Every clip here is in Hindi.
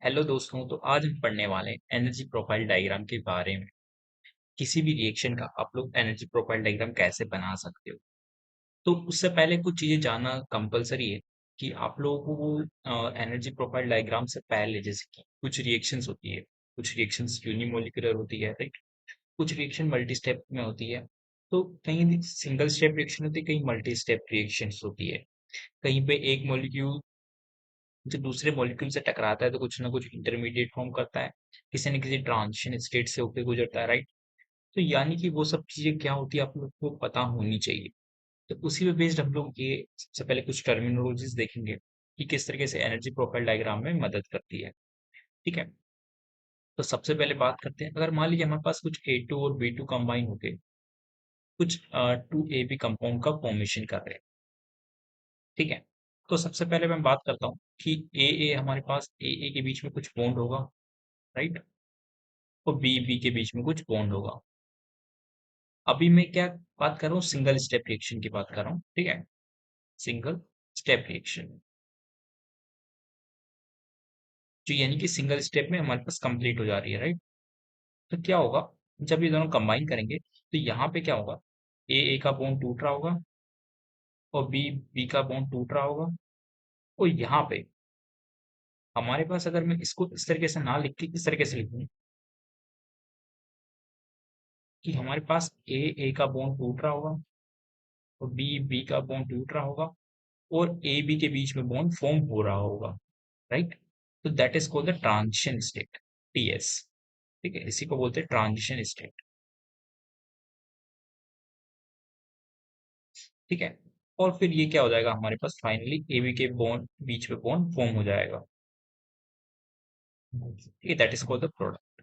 हेलो दोस्तों, तो आज हम पढ़ने वाले हैं एनर्जी प्रोफाइल डायग्राम के बारे में। किसी भी रिएक्शन का आप लोग एनर्जी प्रोफाइल डायग्राम कैसे बना सकते हो। तो उससे पहले कुछ चीजें जानना कंपलसरी है कि आप लोगों को एनर्जी प्रोफाइल डायग्राम से पहले, जैसे कि कुछ रिएक्शंस होती है, कुछ रिएक्शंस यूनिमोलिकुलर होती है, राइट। कुछ रिएक्शन मल्टी स्टेप में होती है। तो कहीं सिंगल स्टेप रिएक्शन होती है, कहीं मल्टी स्टेप रिएक्शंस होती है। कहीं पे एक मॉलिक्यूल जो दूसरे मॉलिक्यूल से टकराता है तो कुछ ना कुछ इंटरमीडिएट फॉर्म करता है, किसी न किसी ट्रांजिशन स्टेट से होकर गुजरता है, राइट। तो यानी कि वो सब चीजें क्या होती है आप लोग को पता होनी चाहिए। तो उसी पे बेस्ड हम लोग ये सबसे पहले कुछ टर्मिनोलॉजीज देखेंगे कि किस तरीके से एनर्जी प्रोफाइल डायग्राम में मदद करती है। ठीक है। तो सबसे पहले बात करते हैं, अगर मान लीजिए हमारे पास कुछ A2 और B2 कंबाइन होके कुछ 2AB कंपाउंड का फॉर्मेशन कर रहे हैं। ठीक है। तो सबसे पहले मैं बात करता हूँ कि ए हमारे पास ए के बीच में कुछ बॉन्ड होगा, राइट। और बी बी के बीच में कुछ बॉन्ड होगा। अभी मैं क्या बात कर रहा हूँ, सिंगल स्टेप रिएक्शन की बात कर रहा हूँ। ठीक है। सिंगल स्टेप रिएक्शन, जो यानी कि सिंगल स्टेप में हमारे पास कंप्लीट हो जा रही है, राइट। तो क्या होगा, जब ये दोनों कंबाइन करेंगे तो यहाँ पे क्या होगा, ए का बॉन्ड टूट रहा होगा और बी बी का बॉन्ड टूट रहा होगा। और यहाँ पे हमारे पास, अगर मैं इसको इस तरीके से ना लिख के इस तरीके से लिखूं कि हमारे पास ए का बॉन्ड टूट रहा होगा और बी बी का बॉन्ड टूट रहा होगा और ए बी के बीच में बॉन्ड फॉर्म हो रहा होगा, राइट। तो that is called the transition state, TS. ठीक है, इसी को बोलते हैं ट्रांजिशन स्टेट। ठीक है। और फिर ये क्या हो जाएगा, हमारे पास फाइनली ए बी के बॉन्ड बीच में बॉन्ड फॉर्म हो जाएगा। ठीक है, that is called the product.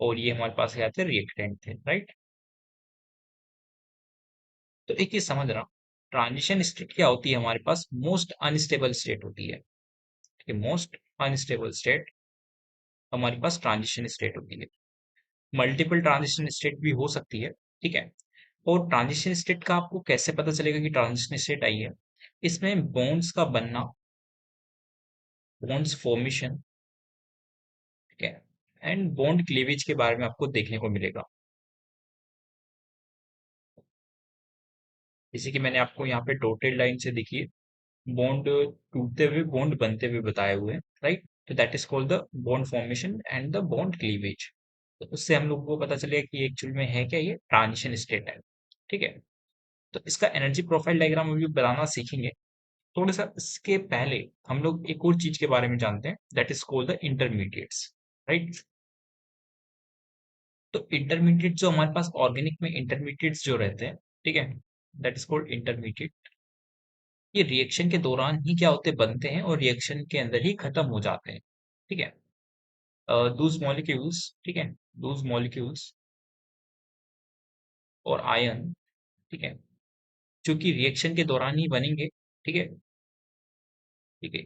और ये हमारे पास क्या थे, रिएक्टेंट थे, राइट। तो एक ये समझ रहा, ट्रांजिशन स्टेट क्या होती है, हमारे पास मोस्ट अनस्टेबल स्टेट होती है। ठीक है, मोस्ट अनस्टेबल स्टेट हमारे पास ट्रांजिशन स्टेट होती है। मल्टीपल ट्रांजिशन स्टेट भी हो सकती है। ठीक है। और ट्रांजिशन स्टेट का आपको कैसे पता चलेगा कि ट्रांजिशन स्टेट आई है, इसमें बॉन्ड्स का बनना, बॉन्ड्स फॉर्मेशन, ठीक है, एंड बॉन्ड क्लीवेज के बारे में आपको देखने को मिलेगा। जैसे कि मैंने आपको यहाँ पे डॉटेड लाइन से देखिए, बॉन्ड टूटते हुए बॉन्ड बनते हुए बताए हुए हैं, राइट। तो that is called the bond formation and the bond cleavage. तो उससे हम लोग को पता चलेगा कि एक्चुअल में है क्या, ये ट्रांजिशन स्टेट है। ठीक है। तो इसका एनर्जी प्रोफाइल डायग्राम अभी बनाना सीखेंगे। थोड़ा सा इसके पहले हम लोग एक और चीज के बारे में जानते हैं, that is called the intermediates, right. तो इंटरमीडिएट जो हमारे पास ऑर्गेनिक में इंटरमीडिएट्स जो रहते हैं, ठीक है, दैट इज कॉल्ड इंटरमीडिएट। ये रिएक्शन के दौरान ही क्या होते बनते हैं और रिएक्शन के अंदर ही खत्म हो जाते हैं। ठीक है। दूज मॉलिक्यूल्स, ठीक है, दूज मॉलिक्यूल्स और आयन, ठीक है, जो कि रिएक्शन के दौरान ही बनेंगे। ठीक है। ठीक है।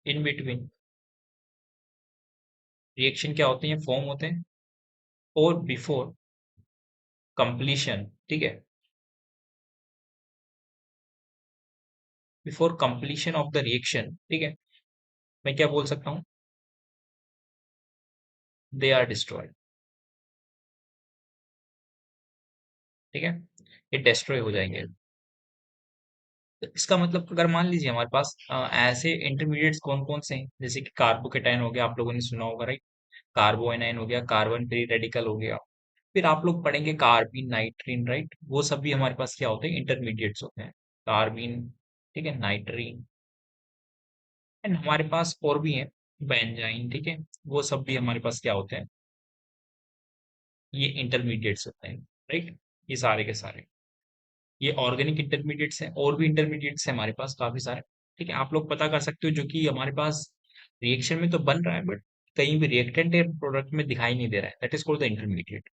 इन बिटवीन रिएक्शन क्या होते हैं, फॉर्म होते हैं। और बिफोर कंप्लीशन, ठीक है, before completion of the reaction, ठीक है, मैं क्या बोल सकता हूँ, दे आर डिस्ट्रॉयड। ठीक है, ये डिस्ट्रॉय हो जाएंगे। तो इसका मतलब अगर मान लीजिए हमारे पास ऐसे इंटरमीडिएट्स कौन कौन से हैं, जैसे कि कार्बोकेटाइन हो गया, आप लोगों ने सुना होगा, राइट। कार्बो एनाइन हो गया, कार्बन फ्री रेडिकल हो गया। फिर आप लोग पढ़ेंगे कार्बिन नाइट्रीन, राइट। वो सब भी हमारे पास क्या होते हैं, इंटरमीडिएट्स होते हैं। कार्बिन, ठीक है, नाइट्रीन। एंड हमारे पास और भी है, बेंजाइन, ठीक है। वो सब भी हमारे पास क्या होते हैं, ये इंटरमीडिएट्स होते हैं, राइट। ये सारे के सारे ये ऑर्गेनिक इंटरमीडिएट्स हैं। और भी इंटरमीडिएट्स हैं हमारे पास काफी सारे। ठीक है, आप लोग पता कर सकते हो, जो कि हमारे पास रिएक्शन में तो बन रहा है बट कहीं भी रिएक्टेंट या प्रोडक्ट में दिखाई नहीं दे रहा है, that is called the intermediate.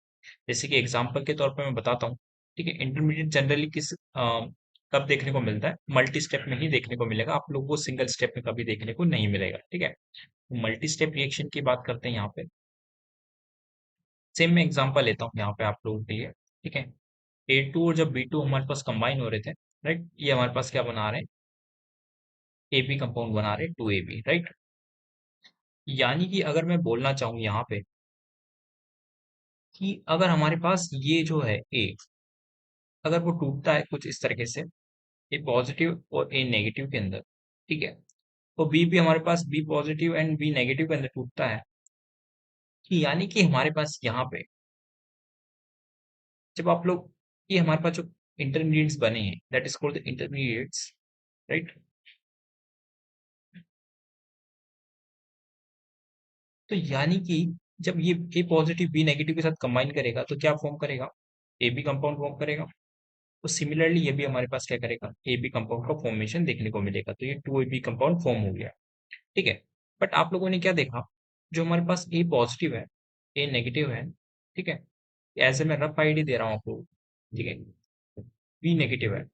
जैसे कि एग्जांपल के तौर पर मैं बताता हूँ। ठीक है, इंटरमीडिएट जनरली कब देखने को मिलता है, मल्टी स्टेप में ही देखने को मिलेगा, आप लोग को सिंगल स्टेप में कभी देखने को नहीं मिलेगा। ठीक है, मल्टी स्टेप रिएक्शन की बात करते हैं यहाँ पे। सेम मैं एग्जांपल लेता हूँ यहाँ पे आप लोगों के लिए। ठीक है, A2 और जब B2 हमारे पास कंबाइन हो रहे थे, राइट, ये हमारे पास क्या बना रहे हैं, AB कंपाउंड बना रहे हैं, 2AB, राइट। यानी कि अगर मैं बोलना चाहूँ यहाँ पे कि अगर हमारे पास ये जो है ए, अगर वो टूटता है कुछ इस तरीके से, ए पॉजिटिव और ए नेगेटिव के अंदर, ठीक है, तो बी भी हमारे पास B positive and B negative के अंदर टूटता है, कि यानी कि हमारे पास यहाँ पे जब आप लोग, ये हमारे पास जो इंटरमीडिएट्स बने हैं that is called the intermediates, right. तो यानी कि जब ये ए पॉजिटिव बी नेगेटिव के साथ कंबाइन करेगा तो क्या फॉर्म करेगा, ए बी कंपाउंड फॉर्म करेगा। तो सिमिलरली ये भी हमारे पास क्या करेगा, ए बी कंपाउंड का फॉर्मेशन देखने को मिलेगा, तो ये two A B compound form हो गया, ठीक है। बट आप लोगों ने क्या देखा, जो हमारे पास ए पॉजिटिव है, ए नेगेटिव है, ठीक है, ऐसे मैं रफ आइडिया दे रहा हूँ आपको, ठीक है, बी नेगेटिव है,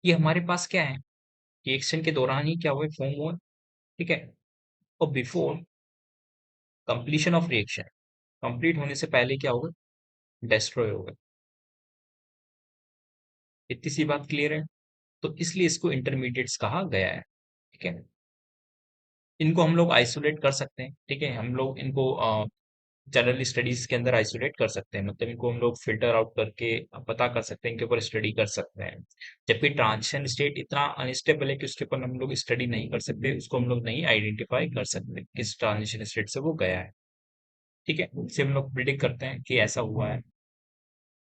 ये हमारे पास क्या है, रिएक्शन के दौरान ही क्या हुआ, फॉर्म हुआ, ठीक है, और before completion of reaction, complete होने से पहले क्या होगा, डेस्ट्रॉय होगा। इतनी सी बात क्लियर है। तो इसलिए इसको इंटरमीडिएट्स कहा गया है, ठीक है। इनको हम लोग आइसोलेट कर सकते हैं, ठीक है, हम लोग इनको जनरल स्टडीज के अंदर आइसोलेट कर सकते हैं, मतलब इनको हम लोग फिल्टर आउट करके पता कर सकते हैं, इनके ऊपर स्टडी कर सकते हैं। जबकि ट्रांजिशन स्टेट इतना अनस्टेबल है कि उसके ऊपर हम लोग स्टडी नहीं कर सकते, उसको हम लोग नहीं आइडेंटिफाई कर सकते किस ट्रांजिशन स्टेट से वो गया है, ठीक है, उससे हम लोग प्रिडिक्ट करते हैं कि ऐसा हुआ है।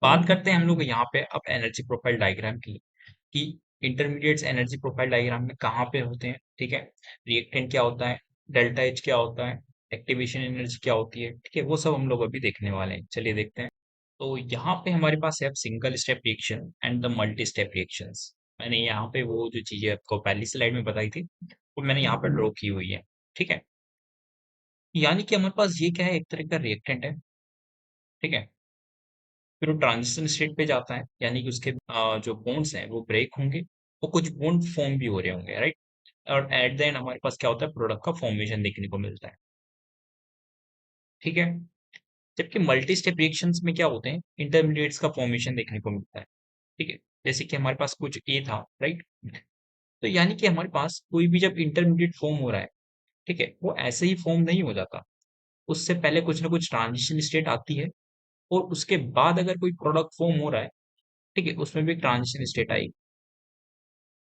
बात करते हैं हम लोग यहाँ पे अब एनर्जी प्रोफाइल डायग्राम की, कि इंटरमीडिएट्स एनर्जी प्रोफाइल डायग्राम में कहाँ पे होते हैं, ठीक है, रिएक्टेंट क्या होता है, डेल्टा एच क्या होता है, एक्टिवेशन एनर्जी क्या होती है, ठीक है, वो सब हम लोग अभी देखने वाले हैं, चलिए देखते हैं। तो यहाँ पे हमारे पास है single step reaction and the multi step reactions. मैंने यहाँ पे वो जो चीजें आपको पहली स्लाइड में बताई थी वो मैंने यहाँ पे ड्रॉ की हुई है, ठीक है। यानी कि हमारे पास ये क्या है, एक तरह का रिएक्टेंट है, ठीक है, फिर वो ट्रांजिशन स्टेट पे जाता है, यानी कि उसके जो बॉन्ड्स हैं वो ब्रेक होंगे और कुछ बॉन्ड फॉर्म भी हो रहे होंगे, राइट। और एट द एंड हमारे पास क्या होता है, प्रोडक्ट का फॉर्मेशन देखने को मिलता है, ठीक है। जबकि मल्टी स्टेप रिएक्शंस में क्या होते हैं, इंटरमीडिएट्स का फॉर्मेशन देखने को मिलता है, ठीक है। जैसे कि हमारे पास कुछ ए था, राइट, तो यानी कि हमारे पास कोई भी जब इंटरमीडिएट फॉर्म हो रहा है, ठीक है, वो ऐसे ही फॉर्म नहीं हो जाता, उससे पहले कुछ ना कुछ ट्रांजिशन स्टेट आती है, और उसके बाद अगर कोई प्रोडक्ट फॉर्म हो रहा है, ठीक है, उसमें भी एक ट्रांजिशन स्टेट आई।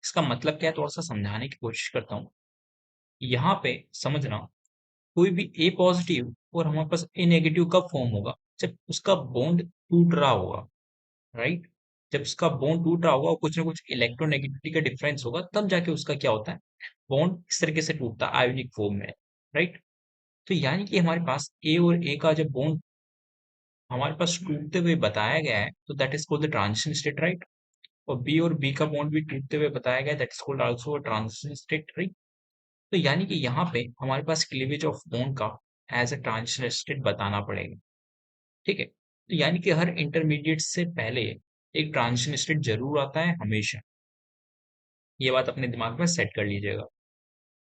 इसका मतलब क्या है, थोड़ा सा समझाने की कोशिश करता हूँ। यहाँ पे समझना, कोई भी ए पॉजिटिव और हमारे पास ए नेगेटिव कब फॉर्म होगा, जब उसका बॉन्ड टूट रहा होगा, राइट। जब उसका बॉन्ड टूट रहा होगा और कुछ ना कुछ इलेक्ट्रोनेगेटिविटी का डिफरेंस होगा, तब जाके उसका क्या होता है, बॉन्ड इस तरीके से टूटता है आयोनिक फॉर्म में, राइट। तो यानी कि हमारे पास ए और ए का जब बॉन्ड हमारे पास टूटते हुए बताया गया है, तो that is called the transition state, right. और बी और बी का बॉन्ड भी टूटते हुए बताया गया है, that is called also transition state, right. तो यानी कि यहाँ पे हमारे पास क्लीवेज ऑफ बॉन्ड का एज अ ट्रांजिशन स्टेट बताना पड़ेगा, ठीक है। तो यानी कि हर इंटरमीडिएट से पहले एक ट्रांजिशन स्टेट जरूर आता है हमेशा, ये बात अपने दिमाग में सेट कर लीजिएगा।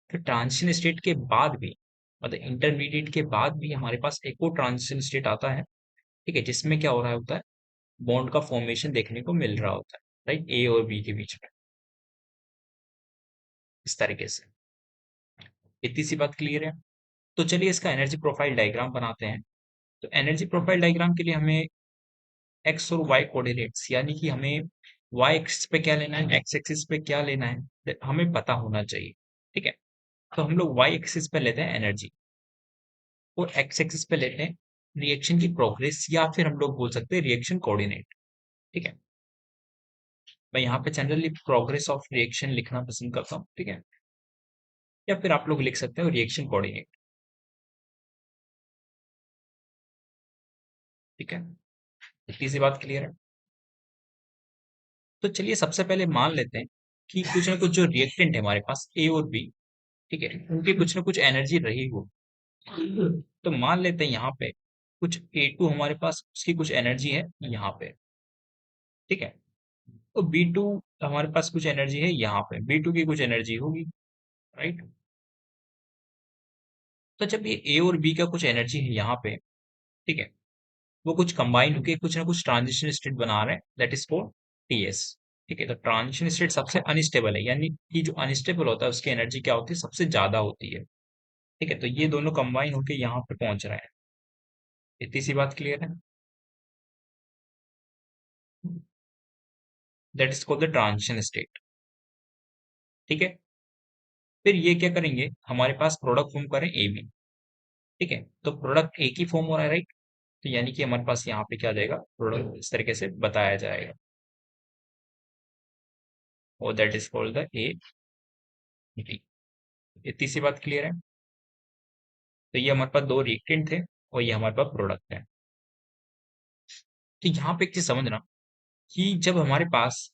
फिर ट्रांजिशन स्टेट के बाद भी, मतलब इंटरमीडिएट के बाद भी हमारे पास एक और ट्रांजिशन स्टेट आता है, ठीक है, जिसमें क्या हो रहा होता है, बॉन्ड का फॉर्मेशन देखने को मिल रहा होता है, राइट, ए और बी के बीच में, इस तरीके से। इतनी सी बात क्लियर है। तो चलिए इसका एनर्जी प्रोफाइल डायग्राम बनाते हैं। तो एनर्जी प्रोफाइल डायग्राम के लिए हमें एक्स और वाई कोऑर्डिनेट्स, यानी कि हमें वाई एक्सिस पे क्या लेना है, एक्स एक्सिस पे क्या लेना है, हमें पता होना चाहिए, ठीक है। तो हम लोग वाई एक्सिस पे लेते हैं एनर्जी, और एक्स एक्सिस पे लेते हैं रिएक्शन की प्रोग्रेस, या फिर हम लोग बोल सकते हैं रिएक्शन कोऑर्डिनेट, ठीक है। मैं यहाँ पे जनरली प्रोग्रेस ऑफ रिएक्शन लिखना पसंद करता हूँ, ठीक है, या फिर आप लोग लिख सकते हो रिएक्शन कोऑर्डिनेट, ठीक है। इतनी सी बात क्लियर है। तो चलिए सबसे पहले मान लेते हैं कि कुछ ना कुछ जो रिएक्टेंट है हमारे पास ए और बी, ठीक है, उनकी कुछ ना कुछ एनर्जी रही हो। तो मान लेते हैं यहाँ पे कुछ A2 हमारे पास, उसकी कुछ एनर्जी है यहाँ पे, ठीक है। तो B2 हमारे पास कुछ एनर्जी है यहाँ पे, B2 की कुछ एनर्जी होगी, राइट। तो जब ये A और B का कुछ एनर्जी है यहाँ पे, ठीक है, वो कुछ कंबाइन होके कुछ ना कुछ ट्रांजिशन स्टेट बना रहे हैं, दैट इज कॉल्ड TS, ठीक है। तो ट्रांजिशन स्टेट सबसे अनस्टेबल है, यानी कि जो अनस्टेबल होता है उसकी एनर्जी क्या होती है, सबसे ज्यादा होती है, ठीक है, तो ये दोनों कंबाइन होके यहाँ पे पहुंच रहा है। इतनी सी बात क्लियर है? That is called the transition state. ठीक है, फिर ये क्या करेंगे, हमारे पास प्रोडक्ट फॉर्म करें ए बी। ठीक है, तो प्रोडक्ट एक ही फॉर्म हो रहा है, राइट? तो यानी कि हमारे पास यहाँ पे क्या आ जाएगा, प्रोडक्ट इस तरीके से बताया जाएगा, और that is called the A B. इतनी सी बात क्लियर है? तो ये हमारे पास दो रिएक्टेंट थे, और ये हमारे पास प्रोडक्ट है। तो यहाँ पे एक चीज समझना कि जब हमारे पास,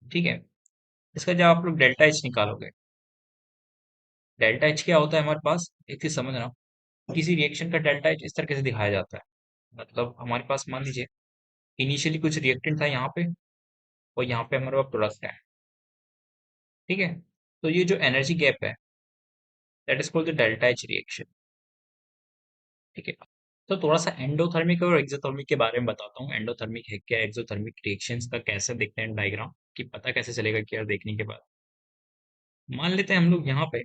ठीक है, इसका जब आप लोग डेल्टा एच निकालोगे, डेल्टा एच क्या होता है हमारे पास, एक चीज समझना, किसी रिएक्शन का डेल्टा एच इस तरीके से दिखाया जाता है। मतलब हमारे पास मान लीजिए इनिशियली कुछ रिएक्टेंट था यहाँ पे, और यहाँ पे हमारे पास प्रोडक्ट है। ठीक है, तो ये जो एनर्जी गैप है, that is called the delta H reaction. ठीक है, तो थोड़ा सा एंडोथर्मिक और एक्सोथर्मिक के बारे में बताता हूँ। एंडोथर्मिक है क्या, एक्सोथर्मिक रिएक्शंस का कैसे देखते हैं डायग्राम, कि पता कैसे चलेगा क्या देखने के बाद। मान लेते हैं हम लोग यहाँ पे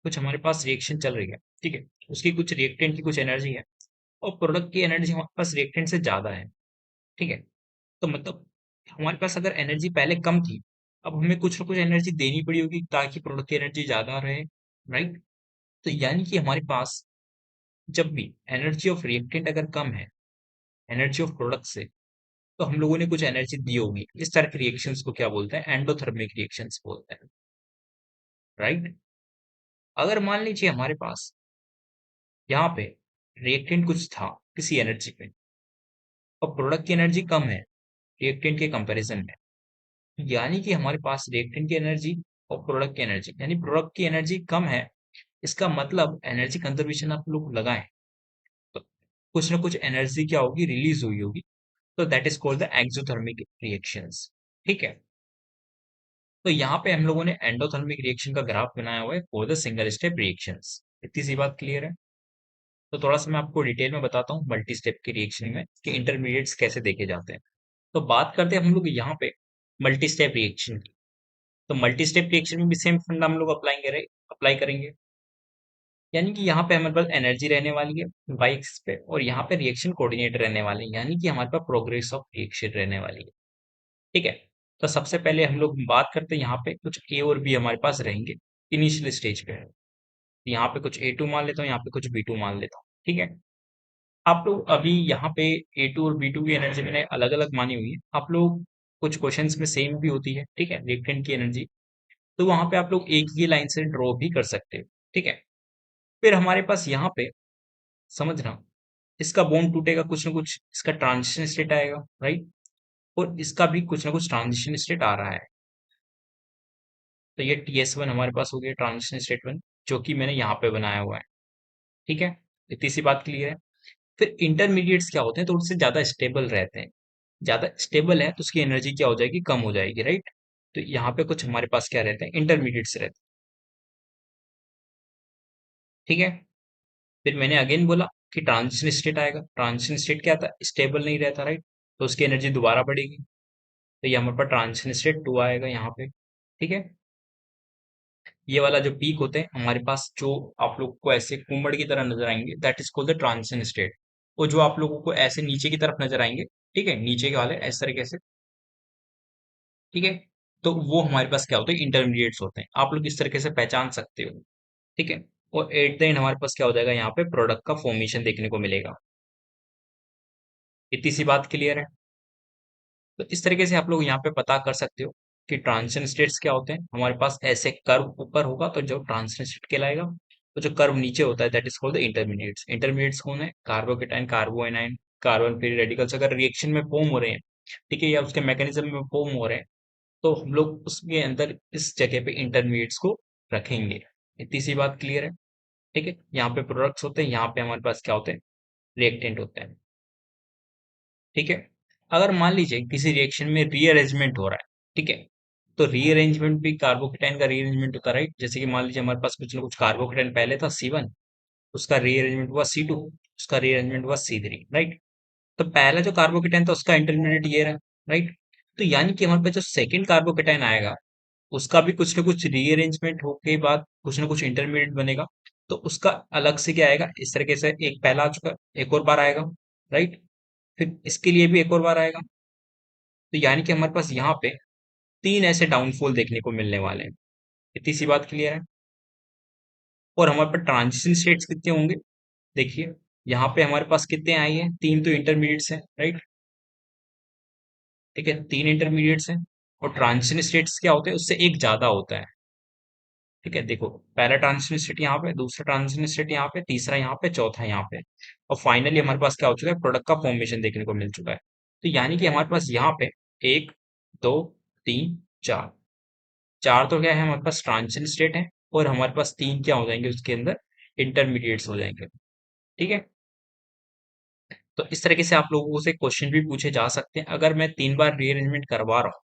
कुछ हमारे पास रिएक्शन चल रही है, ठीक है, उसकी कुछ रिएक्टेंट की कुछ एनर्जी है, और प्रोडक्ट की एनर्जी हमारे पास रिएक्टेंट से ज्यादा है। ठीक है, तो मतलब हमारे पास अगर एनर्जी पहले कम थी, अब हमें कुछ ना कुछ एनर्जी देनी पड़ी होगी ताकि प्रोडक्ट की एनर्जी ज्यादा रहे, राइट? तो यानी कि हमारे पास जब भी एनर्जी ऑफ रिएक्टेंट अगर कम है एनर्जी ऑफ प्रोडक्ट से, तो हम लोगों ने कुछ एनर्जी दी होगी। इस तरह के रिएक्शंस को क्या बोलते हैं, एंडोथर्मिक रिएक्शंस बोलते हैं, राइट? अगर मान लीजिए हमारे पास यहाँ पे रिएक्टेंट कुछ था किसी एनर्जी पे, और प्रोडक्ट की एनर्जी कम है रिएक्टेंट के कंपैरिजन में, यानी कि हमारे पास रिएक्टेंट की एनर्जी और प्रोडक्ट की एनर्जी, यानी प्रोडक्ट की एनर्जी कम है, इसका मतलब एनर्जी कंजर्वेशन आप लोग लगाएं तो कुछ ना कुछ एनर्जी क्या होगी, रिलीज हुई होगी। तो that is called the exothermic reactions. ठीक है, तो यहाँ पे हम लोगों ने एंडोथर्मिक रिएक्शन का ग्राफ बनाया हुआ है for the single step reactions. इतनी सी बात क्लियर है? तो थोड़ा सा मैं आपको डिटेल में बताता हूँ मल्टी स्टेप के रिएक्शन में कि इंटरमीडिएट्स कैसे देखे जाते हैं। तो बात करते हैं हम लोग यहाँ पे मल्टी स्टेप रिएक्शन की। तो मल्टी स्टेप रिएक्शन में भी सेम फंडा हम लोग अप्लाई करेंगे। यानी कि यहाँ पे हमारे पास एनर्जी रहने वाली है वाई एक्सिस पे, और यहाँ पे रिएक्शन कोऑर्डिनेट रहने वाले हैं, यानी कि हमारे पास प्रोग्रेस ऑफ रिएक्शन रहने वाली है। ठीक है, तो सबसे पहले हम लोग बात करते हैं यहाँ पे कुछ ए और बी हमारे पास रहेंगे इनिशियल स्टेज पे है। यहाँ पे कुछ ए टू मान लेता हूँ, यहाँ पे कुछ बी टू मान लेता हूँ। ठीक है, आप लोग अभी यहाँ पे ए टू और बी टू की एनर्जी मैंने अलग अलग मानी हुई है, आप लोग कुछ क्वेश्चंस में सेम भी होती है। ठीक है, रिएक्टेंट की एनर्जी, तो वहां पे आप लोग एक ही लाइन से ड्रॉ भी कर सकते हो। ठीक है, फिर हमारे पास यहाँ पे समझना, इसका बॉन्ड टूटेगा, कुछ ना कुछ इसका ट्रांजिशन स्टेट आएगा, राइट? और इसका भी कुछ ना कुछ ट्रांजिशन स्टेट आ रहा है। तो ये TS1 हमारे पास हो गया ट्रांजिशन स्टेट वन, जो कि मैंने यहाँ पे बनाया हुआ है। ठीक है, इतनी सी बात क्लियर है? फिर इंटरमीडिएट्स क्या होते हैं, थोड़े से ज्यादा स्टेबल रहते हैं। ज्यादा स्टेबल है तो उसकी एनर्जी क्या हो जाएगी, कम हो जाएगी, राइट? तो यहाँ पे कुछ हमारे पास क्या रहते हैं, इंटरमीडिएट्स रहते हैं। ठीक है, फिर मैंने अगेन बोला कि ट्रांजिशन स्टेट आएगा। ट्रांजिशन स्टेट क्या था, स्टेबल नहीं रहता, राइट? तो उसकी एनर्जी दोबारा बढ़ेगी। तो ये हमारे पास ट्रांजिशन स्टेट टू आएगा यहाँ पे। ठीक है, ये वाला जो पीक होते हैं हमारे पास, जो आप लोग को ऐसे कुमड़ की तरह नजर आएंगे, that is called the transition state. और जो आप लोगों को ऐसे नीचे की तरफ नजर आएंगे, ठीक है, नीचे के वाले इस तरीके से, ठीक है, तो वो हमारे पास क्या होते हैं, इंटरमीडिएट्स होते हैं। आप लोग इस तरीके से पहचान सकते हो। ठीक है, और एट द एंड हमारे पास क्या हो जाएगा, यहाँ पे प्रोडक्ट का फॉर्मेशन देखने को मिलेगा। इतनी सी बात क्लियर है? तो इस तरीके से आप लोग यहाँ पे पता कर सकते हो कि ट्रांजिशन स्टेट्स क्या होते हैं। हमारे पास ऐसे कर्व ऊपर होगा तो जो ट्रांजिशन स्टेट कहलाएगा, तो जो कर्व नीचे होता है that is called the intermediates. Intermediates कौन है, कार्बोकेटाइन, कार्बोएनाइन, कार्बन फ्री रेडिकल्स अगर रिएक्शन में फॉर्म हो रहे हैं, ठीक है, या उसके मैकेनिज्म में फॉर्म हो रहे हैं, तो हम लोग उसके अंदर इस जगह पे इंटरमीडिएट्स को रखेंगे। इतनी सी बात क्लियर है? ठीक है, यहाँ पे प्रोडक्ट्स होते हैं, यहाँ पे हमारे पास क्या होते हैं, रिएक्टेंट होते हैं। ठीक है, अगर मान लीजिए किसी रिएक्शन में रीअरेंजमेंट हो रहा है, ठीक है, तो रीअरेंजमेंट भी कार्बोकेटाइन का रीअरेंजमेंट होता है, राइट? जैसे कि मान लीजिए हमारे पास कुछ ना कुछ कार्बोकेटाइन पहले था C1, उसका रीअरेंजमेंट हुआ C2, उसका रीअरेंजमेंट हुआ C3, राइट? तो पहला जो कार्बोकेटाइन था उसका इंटरमीडिएट ये रहा, राइट? तो यानी कि हमारे पास जो सेकंड कार्बोकेटाइन आएगा, उसका भी कुछ ना कुछ रीअरेंजमेंट होके बाद कुछ ना कुछ इंटरमीडिएट बनेगा। तो उसका अलग से क्या आएगा, इस तरीके से एक पहला आ चुका, एक और बार आएगा, राइट। फिर इसके लिए भी एक और बार आएगा। तो यानी कि हमारे पास यहाँ पे तीन ऐसे डाउनफॉल देखने को मिलने वाले हैं। इतनी सी बात क्लियर है। और हमारे पास ट्रांजिशन स्टेट्स कितने होंगे, देखिए यहाँ पे हमारे पास कितने आई हैं, तीन तो इंटरमीडिएट्स हैं, राइट। ठीक है, तीन इंटरमीडिएट्स हैं। और ट्रांजिशन स्टेट्स क्या होते हैं, उससे एक ज्यादा होता है। ठीक है, देखो पहला ट्रांजिशन स्टेट यहाँ पे, दूसरा ट्रांजिशन स्टेट यहाँ पे, तीसरा यहाँ पे, चौथा यहाँ पे। और फाइनली हमारे पास क्या हो चुका है, प्रोडक्ट का फॉर्मेशन देखने को मिल चुका है। तो यानी कि हमारे पास यहाँ पे एक, दो, तीन, चार, चार तो क्या है हमारे पास ट्रांजिशन स्टेट है। और हमारे पास तीन क्या हो जाएंगे उसके अंदर, इंटरमीडिएट्स हो जाएंगे। ठीक है। तो इस तरीके से आप लोगों से क्वेश्चन भी पूछे जा सकते हैं। अगर मैं तीन बार रीअरेंजमेंट करवा रहा हूँ,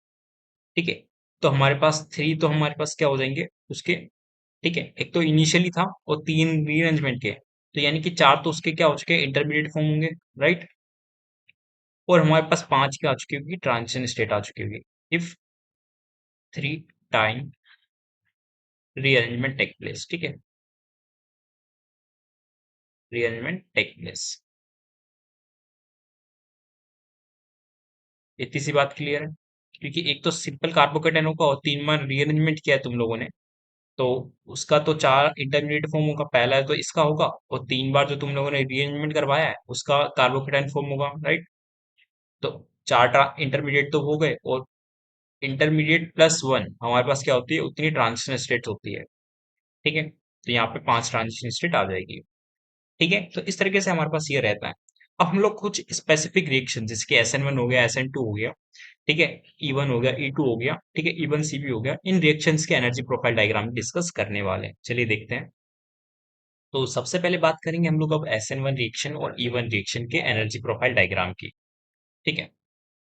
ठीक है, तो हमारे पास थ्री तो हमारे पास क्या हो जाएंगे उसके। ठीक है, एक तो इनिशियली था और तीन रीअरेंजमेंट के, तो यानी कि चार तो उसके क्या हो चुके हैं, इंटरमीडिएट फॉर्म होंगे, राइट। और हमारे पास पांच क्या आ चुकी होगी, ट्रांजिशन स्टेट आ चुकी होगी। If three time rearrangement take place, ठीक है, रीअरेंजमेंट टेक प्लेस। इतनी सी बात क्लियर है। क्योंकि एक तो सिंपल कार्बोकेटायन का और तीन बार रीअरेंजमेंट किया है तुम लोगों ने, तो उसका तो चार इंटरमीडिएट फॉर्म होगा, पहला तो इसका होगा, और तीन बार जो तुम लोगों ने रीअरेंजमेंट करवाया है उसका कार्बोकेटाइन फॉर्म होगा, राइट। तो चार इंटरमीडिएट तो हो गए, और इंटरमीडिएट प्लस वन हमारे पास क्या होती है, उतनी ट्रांजिशन स्टेट होती है। ठीक है, तो यहाँ पे पांच ट्रांजिशन स्टेट आ जाएगी। ठीक है, तो इस तरीके से हमारे पास ये रहता है। अब हम लोग कुछ स्पेसिफिक रिएक्शन जैसे कि SN1 हो गया, SN2 हो गया, ठीक है, E1 हो गया, E2 हो गया, ठीक है, E1C भी हो गया, इन रिएक्शंस के एनर्जी प्रोफाइल डायग्राम डिस्कस करने वाले हैं। चलिए देखते हैं। तो सबसे पहले बात करेंगे हम लोग अब SN1 रिएक्शन और E1 रिएक्शन के एनर्जी प्रोफाइल डायग्राम की। ठीक है,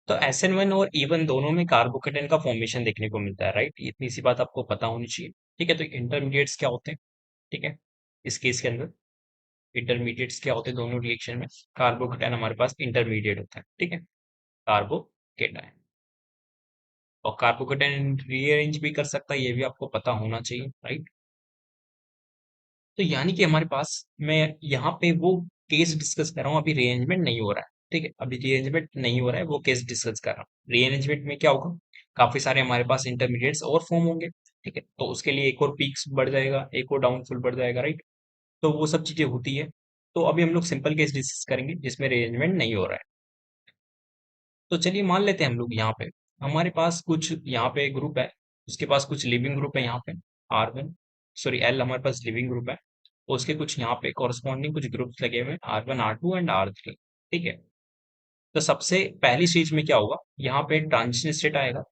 तो SN1 और E1 दोनों में कार्बोकेटन का फॉर्मेशन देखने को मिलता है, राइट। इतनी सी बात आपको पता होनी चाहिए। ठीक है, तो इंटरमीडिएट्स क्या होते हैं, ठीक है, इस केस के अंदर इंटरमीडिएट्स क्या होते हैं, दोनों रिएक्शन में कार्बोकेटायन हमारे पास इंटरमीडिएट होता है। ठीक है, कार्बोकेटायन। और कार्बोकेटायन रीअरेंज भी कर सकता है, ये भी आपको पता होना चाहिए, राइट। तो यानी कि हमारे पास, मैं यहाँ पे वो केस डिस्कस कर रहा हूँ, अभी रीअरेंजमेंट नहीं हो रहा है। ठीक है, अभी रीअरेंजमेंट नहीं हो रहा है, वो केस डिस्कस कर रहा हूँ। रीअरेंजमेंट में क्या होगा, काफी सारे हमारे पास इंटरमीडिएट्स और फॉर्म होंगे। ठीक है, तो उसके लिए एक और पीक्स बढ़ जाएगा, एक और डाउनफॉल बढ़ जाएगा, राइट। तो वो सब चीजें होती है। तो अभी हम लोग सिंपल केस डिस्कस करेंगे जिसमें रीअरेंजमेंट नहीं हो रहा है। तो चलिए मान लेते हैं हम लोग यहाँ पे, हमारे पास कुछ यहाँ पे ग्रुप है, उसके पास कुछ लिविंग ग्रुप है यहाँ पे, R1, सॉरी L हमारे पास लिविंग ग्रुप है। और उसके कुछ यहाँ पे कॉरस्पॉन्डिंग कुछ ग्रुप्स लगे हुए हैं, R1, R2 एंड R3। ठीक है, तो सबसे पहली स्टेज में क्या होगा, यहाँ पे ट्रांजिशन स्टेट आएगा,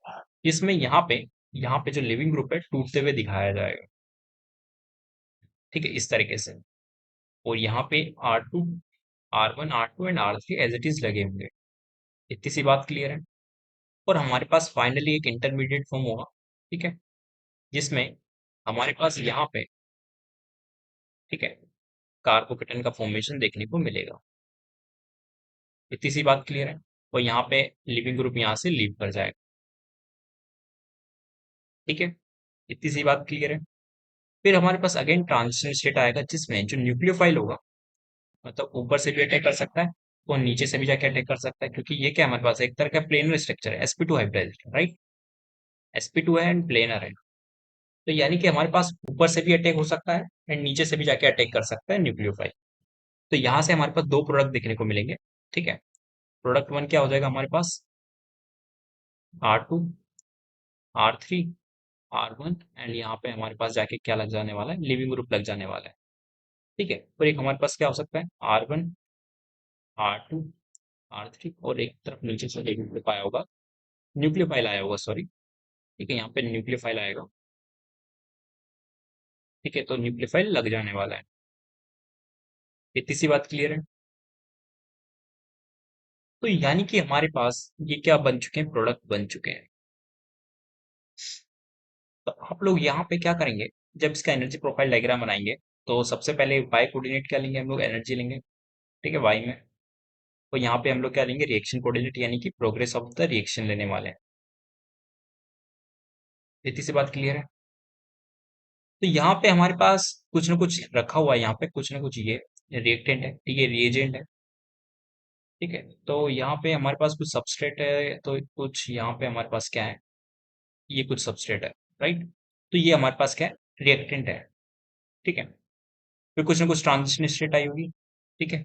जिसमें यहाँ पे जो लिविंग ग्रुप है टूटते हुए दिखाया जाएगा। ठीक है, इस तरीके से। और यहाँ पे R2, R1, R2 and R3 as it is लगे होंगे। इतनी सी बात क्लियर है। और हमारे पास फाइनली एक इंटरमीडिएट फॉर्म होगा, ठीक है, जिसमें हमारे पास यहाँ पे, ठीक है, कार्बोकेटन का फॉर्मेशन देखने को मिलेगा। इतनी सी बात क्लियर है। और यहाँ पे लिविंग ग्रुप यहाँ से लीव कर जाएगा। ठीक है, इतनी सी बात क्लियर है। फिर हमारे पास अगेन ट्रांजिशन स्टेट आएगा, जिसमें जो न्यूक्लियोफाइल होगा, मतलब ऊपर से भी अटैक कर सकता है और नीचे से भी जाके अटैक कर सकता है, क्योंकि ये क्या हमारे पास एक तरह का प्लेनर स्ट्रक्चर है, sp2 हाइब्रिड, राइट। sp2 है एंड प्लेनर है। तो यानी कि हमारे पास ऊपर से भी अटैक हो सकता है एंड नीचे से भी जाके अटैक कर सकता है न्यूक्लियोफाइल। तो यहाँ से हमारे पास दो प्रोडक्ट देखने को मिलेंगे। ठीक है, प्रोडक्ट वन क्या हो जाएगा हमारे पास, R2, R3, R1 एंड यहाँ पे हमारे पास जाके क्या लग जाने वाला है, लिविंग ग्रुप लग जाने वाला है। ठीक है, और एक हमारे पास क्या हो सकता है, R1, R2, R3, और एक तरफ नीचे से लिविंग ग्रुप आया होगा, न्यूक्लियोफाइल आया होगा, सॉरी। ठीक है, यहाँ पे न्यूक्लियोफाइल आएगा। ठीक है, तो न्यूक्लियोफाइल लग जाने वाला है। इतनी सी बात क्लियर है। तो यानी कि हमारे पास ये क्या बन चुके हैं, प्रोडक्ट बन चुके हैं। तो आप लोग यहाँ पे क्या करेंगे, जब इसका एनर्जी प्रोफाइल डायग्राम बनाएंगे, तो सबसे पहले वाई कोऑर्डिनेट क्या लेंगे हम लोग, एनर्जी लेंगे। ठीक है, वाई में। तो यहाँ पे हम लोग क्या लेंगे, रिएक्शन कोऑर्डिनेट, यानी कि प्रोग्रेस ऑफ द रिएक्शन लेने वाले हैं। इतनी सी बात क्लियर है। तो यहाँ पे हमारे पास कुछ ना कुछ रखा हुआ है, यहाँ पे कुछ ना कुछ ये रिएक्टेंट है, ठीक है, रिएजेंट है, ठीक है। तो यहाँ पे हमारे पास कुछ सबस्ट्रेट है, तो कुछ यहाँ पे हमारे पास क्या है, ये कुछ सबस्ट्रेट है, राइट। तो ये हमारे पास क्या है, रिएक्टेंट है, ठीक है। फिर कुछ ना कुछ ट्रांजिशन स्टेट आई होगी, ठीक है।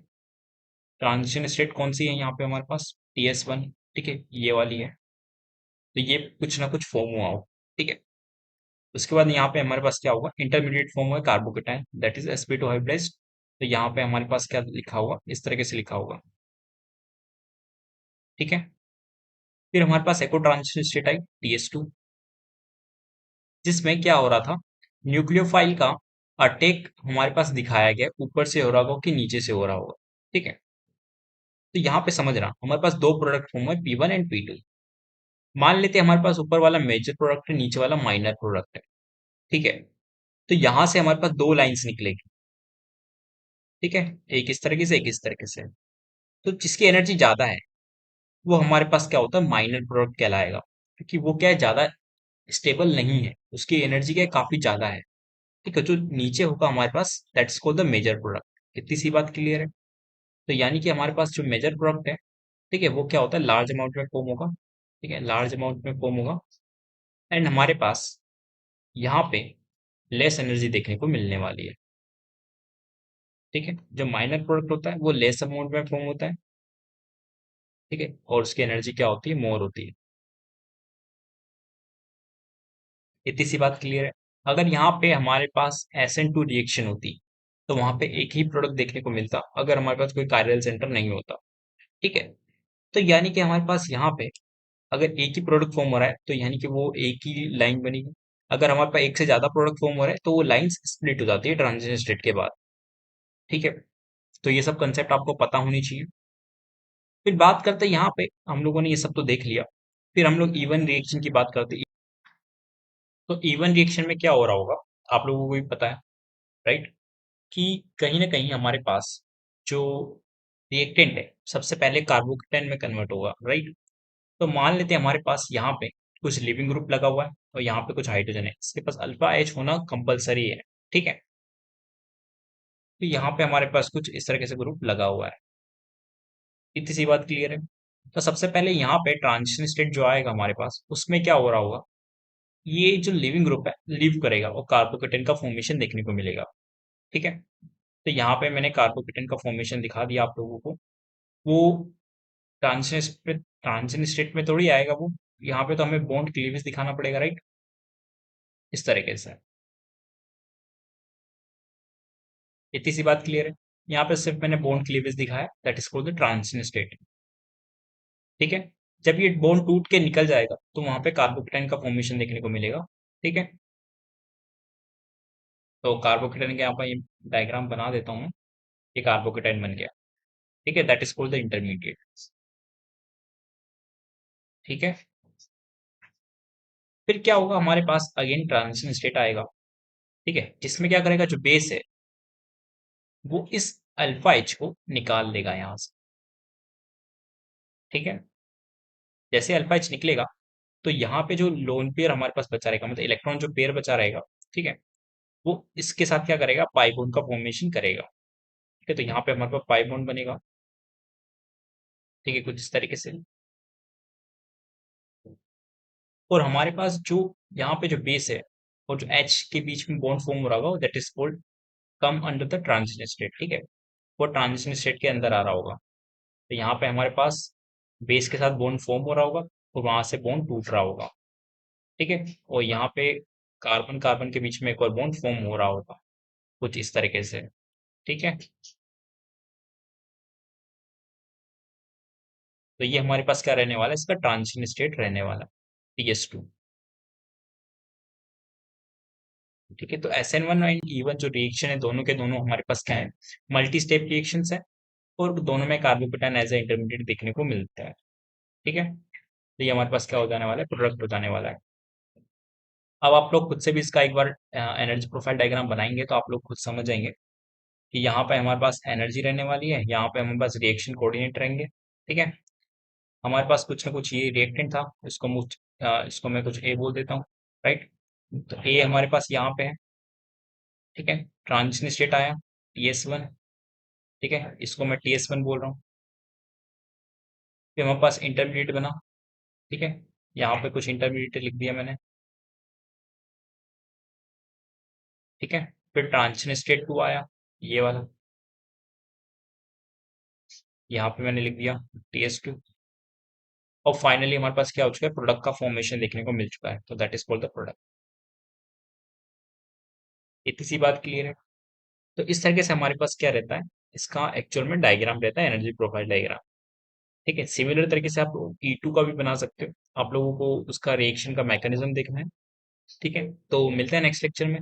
ट्रांजिशन स्टेट कौन सी है यहाँ पे हमारे पास, TS1, ठीक है, ये वाली है। तो ये कुछ ना कुछ फॉर्म हुआ हो, ठीक है। उसके बाद यहाँ पे हमारे पास क्या होगा, इंटरमीडिएट फॉर्म हुआ carbocation, that is sp2 hybridized. तो यहाँ पे हमारे पास क्या लिखा होगा, इस तरीके से लिखा होगा, ठीक है। फिर हमारे पास एको ट्रांजिशन स्टेट आई, TS2, जिसमें क्या हो रहा था, न्यूक्लियोफाइल का अटैक हमारे पास दिखाया गया, ऊपर से हो रहा होगा कि नीचे से हो रहा होगा, ठीक है। तो यहाँ पे समझ रहा हमारे पास दो प्रोडक्ट फॉर्म है, P1 एंड P2। मान लेते हैं हमारे पास ऊपर वाला मेजर प्रोडक्ट है, नीचे वाला माइनर प्रोडक्ट है, ठीक है। तो यहाँ से हमारे पास दो लाइंस निकलेगी, ठीक है, एक इस तरीके से, एक इस तरीके से। तो जिसकी एनर्जी ज्यादा है वो हमारे पास क्या होता है, माइनर प्रोडक्ट कहलाएगा, क्योंकि वो क्या है, ज्यादा स्टेबल नहीं है, उसकी एनर्जी क्या है, काफी ज्यादा है, ठीक है। जो नीचे होगा हमारे पास, that's called the major product. इतनी सी बात क्लियर है। तो यानी कि हमारे पास जो मेजर प्रोडक्ट है, ठीक है, वो क्या होता है, लार्ज अमाउंट में फॉर्म होगा, ठीक है, लार्ज अमाउंट में फॉर्म होगा। एंड हमारे पास यहाँ पे लेस एनर्जी देखने को मिलने वाली है, ठीक है। जो माइनर प्रोडक्ट होता है वो लेस अमाउंट में फॉर्म होता है, ठीक है, और उसकी एनर्जी क्या होती है, मोर होती है। इतनी सी बात क्लियर है। अगर यहाँ पे हमारे पास SN2 रिएक्शन होती, तो वहां पे एक ही प्रोडक्ट देखने को मिलता, अगर हमारे पास कोई कार्यल सेंटर नहीं होता, ठीक है। तो यानी कि हमारे पास यहाँ पे अगर एक ही प्रोडक्ट फॉर्म हो रहा है, तो यानी कि वो एक ही लाइन बनेगी। अगर हमारे पास एक से ज्यादा प्रोडक्ट फॉर्म हो रहा है, तो वो लाइंस स्प्लिट हो जाती है ट्रांजिशन स्टेट के बाद, ठीक है। तो ये सब कंसेप्ट आपको पता होनी चाहिए। फिर बात करते हैं, यहाँ पे हम लोगों ने ये सब तो देख लिया। फिर हम लोग इवन रिएक्शन की बात करते हैं। तो इवन रिएक्शन में क्या हो रहा होगा, आप लोगों को भी पता है, राइट, कि कहीं ना कहीं हमारे पास जो रिएक्टेंट है सबसे पहले कार्बोकेटाइन में कन्वर्ट होगा, राइट। तो मान लेते हैं हमारे पास यहाँ पे कुछ लिविंग ग्रुप लगा हुआ है और यहाँ पे कुछ हाइड्रोजन है, इसके पास अल्फा H होना कंपलसरी है, ठीक है। तो यहाँ पे हमारे पास कुछ इस तरीके से ग्रुप लगा हुआ है। इतनी सी बात क्लियर है। तो सबसे पहले यहाँ पे ट्रांजिशन स्टेट जो आएगा हमारे पास, उसमें क्या हो रहा होगा, ये जो लिविंग ग्रुप है लीव करेगा और कार्बोकेटन का फॉर्मेशन देखने को मिलेगा, ठीक है। तो यहाँ पे मैंने कार्बोकेटन का फॉर्मेशन दिखा दिया आप लोगों को। वो ट्रांजिशन स्टेट में थोड़ी आएगा वो, यहाँ पे तो हमें बॉन्ड क्लीवेज दिखाना पड़ेगा, राइट, इस तरीके से। इतनी सी बात क्लियर है। यहाँ पे सिर्फ मैंने बॉन्ड क्लीवेज दिखाया, that is called the transition state, ठीक है। जब ये बॉन्ड टूट के निकल जाएगा तो वहां पे कार्बोकेटाइन का फॉर्मेशन देखने को मिलेगा, ठीक है। तो कार्बोकेटाइन का यहाँ पर डायग्राम बना देता हूँ मैं। ये कार्बोकेटाइन बन गया, ठीक है, that is called the intermediate, ठीक है। फिर क्या होगा, हमारे पास अगेन ट्रांजिशन स्टेट आएगा, ठीक है, जिसमें क्या करेगा, जो बेस है वो इस अल्फा एच को निकाल देगा यहाँ से, ठीक है। जैसे अल्फा एच निकलेगा, तो यहाँ पे जो लोन पेयर हमारे पास बचा रहेगा, मतलब इलेक्ट्रॉन जो पेयर बचा रहेगा, ठीक है, वो इसके साथ क्या करेगा, पाई बॉन्ड का फॉर्मेशन करेगा, ठीक है। तो यहाँ पे हमारे पास पाई बॉन्ड बनेगा, ठीक है, कुछ इस तरीके से। और हमारे पास जो यहाँ पे जो बेस है और जो एच के बीच में बॉन्ड फॉर्म हो रहा होगा, that is called come under the transition state, ठीक है। वो ट्रांजिशन स्टेट के अंदर आ रहा होगा। तो यहाँ पे हमारे पास बेस के साथ बॉन्ड फॉर्म हो रहा होगा और वहां से बॉन्ड टूट रहा होगा, ठीक है। और यहाँ पे कार्बन कार्बन के बीच में एक और बॉन्ड फॉर्म हो रहा होगा, कुछ इस तरीके से, ठीक है। तो ये हमारे पास क्या रहने वाला है, इसका ट्रांजिशन स्टेट रहने वाला, TS2, ठीक है। तो SN1 एंड E1 जो रिएक्शन है, दोनों के दोनों हमारे पास क्या है, मल्टी स्टेप रिएक्शंस है, और दोनों में कार्बोकेटाइन एज ए इंटरमीडिएट देखने को मिलता है, ठीक है। तो ये हमारे पास क्या हो जाने वाला है, प्रोडक्ट हो जाने वाला है। अब आप लोग खुद से भी इसका एक बार एनर्जी प्रोफाइल डायग्राम बनाएंगे तो आप लोग खुद समझ जाएंगे कि यहाँ पे हमारे पास एनर्जी रहने वाली है, यहाँ पे हमारे पास रिएक्शन कोऑर्डिनेट रहेंगे, ठीक है। हमारे पास कुछ ना कुछ ये रिएक्टेंट था, इसको मैं कुछ ए बोल देता हूँ, राइट। तो ए हमारे पास यहाँ पे है, ठीक है। ट्रांजिशन स्टेट आया TS1, ठीक है, इसको मैं TS1 बोल रहा हूँ। फिर हमारे पास इंटरमीडिएट बना, ठीक है, यहाँ पे कुछ इंटरमीडिएट लिख दिया मैंने, ठीक है। फिर ट्रांजिशन स्टेट 2 आया, ये वाला, यहाँ पे मैंने लिख दिया TS2। और फाइनली हमारे पास क्या हो चुका है, प्रोडक्ट का फॉर्मेशन देखने को मिल चुका है, तो that is called the product. इतनी सी बात क्लियर है। तो इस तरीके से हमारे पास क्या रहता है, इसका एक्चुअल में डायग्राम रहता है, एनर्जी प्रोफाइल डायग्राम। ठीक है, सिमिलर तरीके से आप E2 का भी बना सकते हो। आप लोगों को उसका रिएक्शन का मैकेनिज्म देखना है। ठीक है, तो मिलते हैं नेक्स्ट लेक्चर में।